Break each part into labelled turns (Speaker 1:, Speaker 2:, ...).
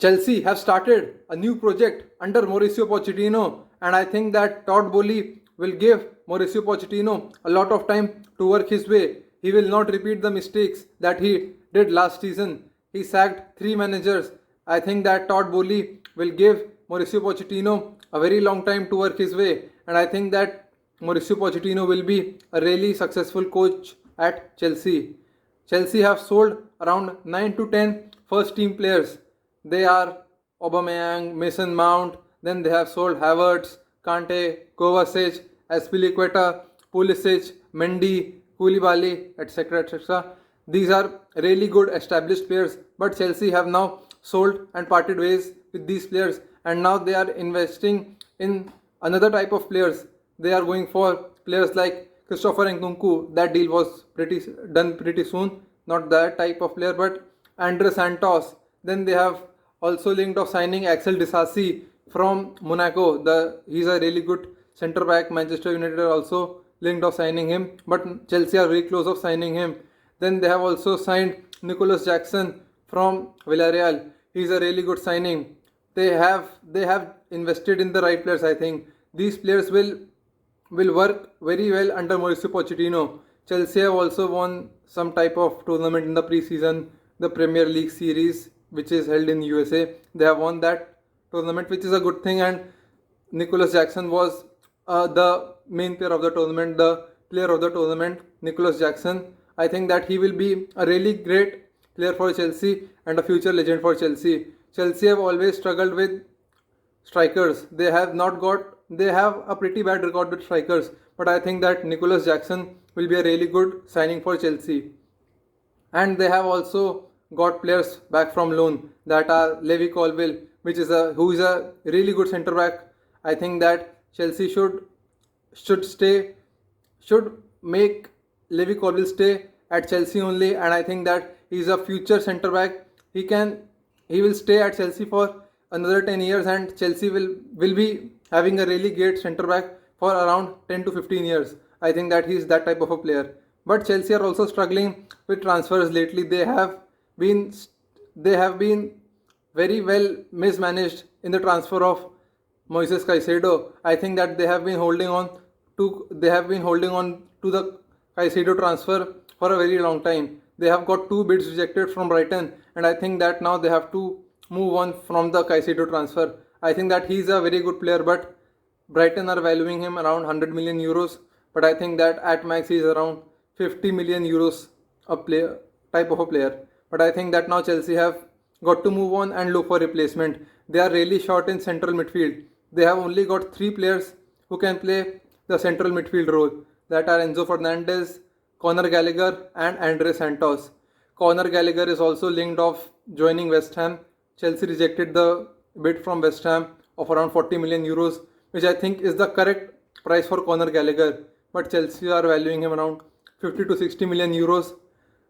Speaker 1: Chelsea have started a new project under Mauricio Pochettino, and I think that Todd Bowley will give Mauricio Pochettino a lot of time to work his way. He will not repeat the mistakes that he did last season. He sacked three managers. I think that Todd Bowley will give Mauricio Pochettino a very long time to work his way, and I think that Mauricio Pochettino will be a really successful coach at Chelsea. Chelsea have sold around 9 to 10 first team players. They are Aubameyang, Mason Mount, then they have sold Havertz, Kante, Kovacic, Azpilicueta, Pulisic, Mendy, Koulibaly, etc. etc. These are really good established players, but Chelsea have now sold and parted ways with these players, and now they are investing in another type of players. They are going for players like Christopher Nkunku. That deal was done pretty soon. Not that type of player, but Andre Santos. Then they have also linked of signing Axel Disasi from Monaco. He's a really good centre back. Manchester United are also linked of signing him, but Chelsea are very close of signing him. Then they have also signed Nicholas Jackson from Villarreal. He's a really good signing. They have invested in the right players. I think these players will work very well under Mauricio Pochettino. Chelsea have also won some type of tournament in the pre-season, the Premier League series, which is held in USA. They have won that tournament, which is a good thing. And Nicholas Jackson was the main player of the tournament, the player of the tournament, Nicholas Jackson. I think that he will be a really great player for Chelsea and a future legend for Chelsea. Chelsea have always struggled with strikers. They have a pretty bad record with strikers, but I think that Nicholas Jackson will be a really good signing for Chelsea. And they have also got players back from loan, that are Levi Colwill, who is a really good centre back. I think that Chelsea should make Levi Colwill stay at Chelsea only, and I think that he is a future centre back. He will stay at Chelsea for another 10 years, and Chelsea will be having a really great centre back for around 10 to 15 years. I think that he is that type of a player. But Chelsea are also struggling with transfers lately. Been they have been very well mismanaged in the transfer of Moises Caicedo. I think that they have been holding on to the Caicedo transfer for a very long time. They have got two bids rejected from Brighton, and I think that now they have to move on from the Caicedo transfer. I think that he is a very good player, but Brighton are valuing him around 100 million euros. But I think that at max he is around 50 million euros a player type of a player. But I think that now Chelsea have got to move on and look for replacement. They are really short in central midfield. They have only got three players who can play the central midfield role. That are Enzo Fernandez, Conor Gallagher, and Andre Santos. Conor Gallagher is also linked of joining West Ham. Chelsea rejected the bid from West Ham of around 40 million euros, which I think is the correct price for Conor Gallagher. But Chelsea are valuing him around 50 to 60 million euros.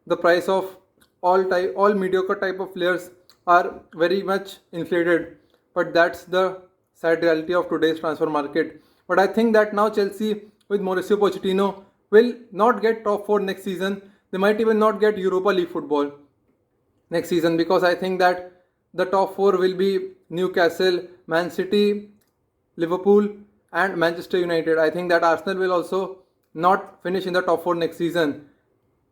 Speaker 1: The price of all mediocre type of players are very much inflated, but that's the sad reality of today's transfer market. But I think that now Chelsea with Mauricio Pochettino will not get top 4 next season. They might even not get Europa League football next season, because I think that the top 4 will be Newcastle, Man City, Liverpool, and Manchester United. I think that Arsenal will also not finish in the top 4 next season.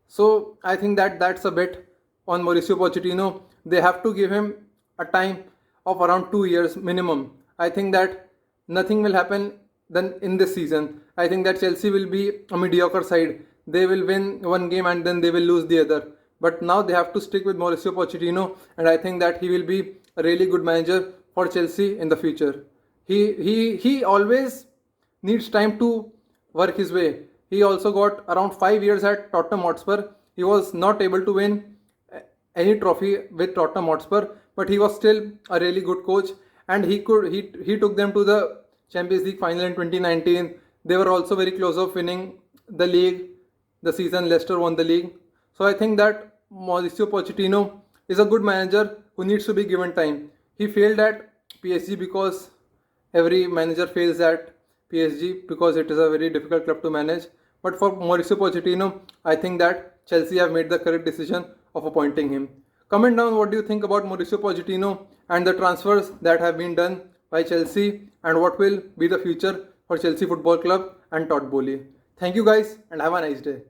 Speaker 1: So I think that that's a bet on Mauricio Pochettino. They have to give him a time of around 2 years minimum. I think that nothing will happen then in this season. I think that Chelsea will be a mediocre side. They will win one game and then they will lose the other. But now they have to stick with Mauricio Pochettino, and I think that he will be a really good manager for Chelsea in the future. He always needs time to work his way. He also got around 5 years at Tottenham Hotspur. He was not able to win any trophy with Tottenham Hotspur, but he was still a really good coach, and he took them to the Champions League final in 2019. They were also very close of winning the league. The season Leicester won the league. So I think that Mauricio Pochettino is a good manager who needs to be given time. He failed at PSG because every manager fails at PSG because it is a very difficult club to manage. But for Mauricio Pochettino, I think that Chelsea have made the correct decision of appointing him. Comment down what do you think about Mauricio Pochettino, and the transfers that have been done by Chelsea and what will be the future for Chelsea Football Club and Todd Bowley. Thank you guys and have a nice day.